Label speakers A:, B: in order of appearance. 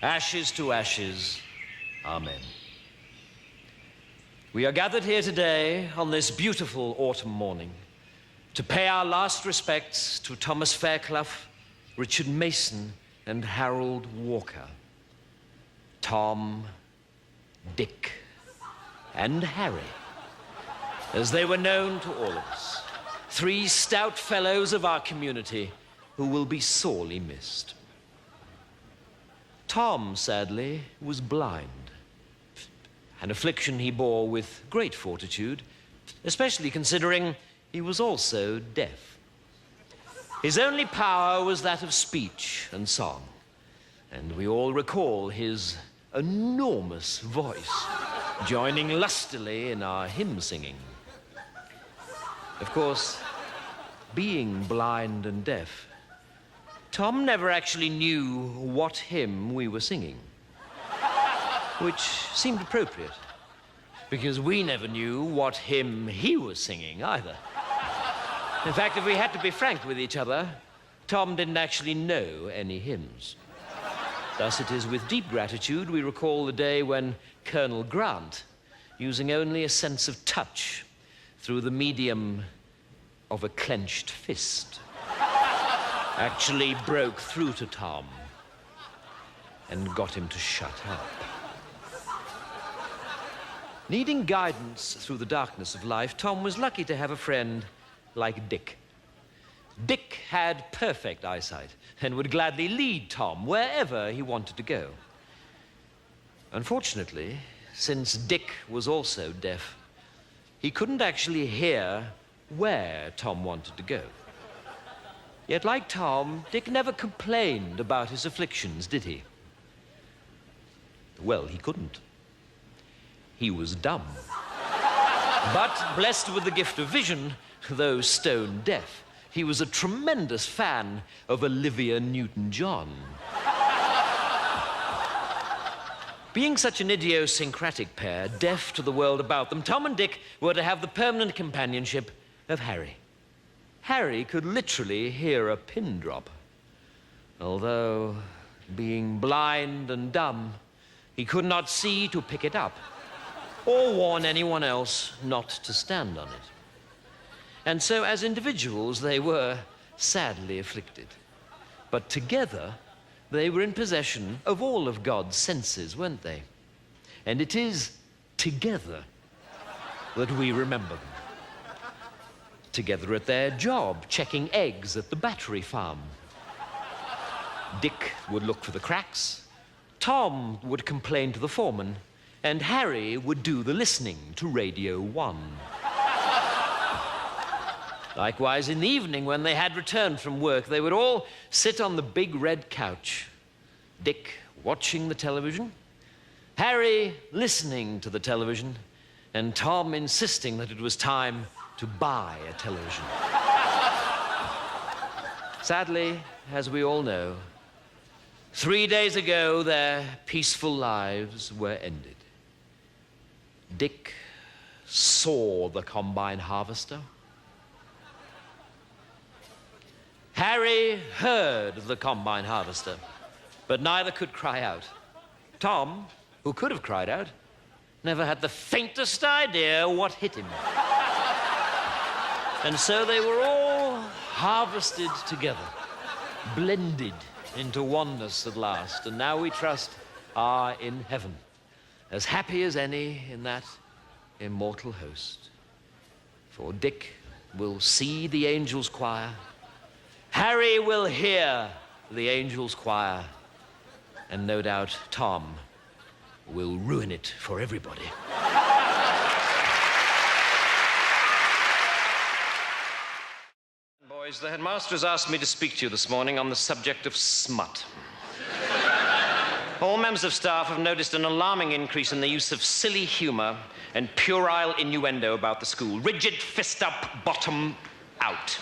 A: ashes to ashes. Amen. We are gathered here today on this beautiful autumn morning to pay our last respects to Thomas Fairclough, Richard Mason, and Harold Walker. Tom, Dick, and Harry, as they were known to all of us. 3 stout fellows of our community who will be sorely missed. Tom, sadly, was blind, an affliction he bore with great fortitude, especially considering he was also deaf. His only power was that of speech and song, and we all recall his enormous voice joining lustily in our hymn singing. Of course, being blind and deaf, Tom never actually knew what hymn we were singing, which seemed appropriate, because we never knew what hymn he was singing either. In fact, if we had to be frank with each other, Tom didn't actually know any hymns. Thus, it is with deep gratitude we recall the day when Colonel Grant, using only a sense of touch through the medium of a clenched fist, actually broke through to Tom and got him to shut up. Needing guidance through the darkness of life, Tom was lucky to have a friend like Dick. Dick had perfect eyesight and would gladly lead Tom wherever he wanted to go. Unfortunately, since Dick was also deaf, he couldn't actually hear where Tom wanted to go. Yet, like Tom, Dick never complained about his afflictions, did he? Well, he couldn't. He was dumb. But blessed with the gift of vision, though stone deaf, he was a tremendous fan of Olivia Newton-John. Being such an idiosyncratic pair, deaf to the world about them, Tom and Dick were to have the permanent companionship of Harry. Harry could literally hear a pin drop. Although, being blind and dumb, he could not see to pick it up or warn anyone else not to stand on it. And so, as individuals, they were sadly afflicted. But together, they were in possession of all of God's senses, weren't they? And it is together that we remember them. Together at their job, checking eggs at the battery farm. Dick would look for the cracks, Tom would complain to the foreman, and Harry would do the listening to Radio 1. Likewise, in the evening, when they had returned from work, they would all sit on the big red couch. Dick watching the television, Harry listening to the television, and Tom insisting that it was time to buy a television. Sadly, as we all know, 3 days ago, their peaceful lives were ended. Dick saw the combine harvester. Harry heard the combine harvester, but neither could cry out. Tom, who could have cried out, never had the faintest idea what hit him. And so they were all harvested together, blended into oneness at last, and now we trust are in heaven, as happy as any in that immortal host. For Dick will see the angels' choir, Harry will hear the angels' choir, and no doubt Tom will ruin it for everybody. Boys, the headmaster has asked me to speak to you this morning on the subject of smut. All members of staff have noticed an alarming increase in the use of silly humor and puerile innuendo about the school. Rigid fist up, bottom out.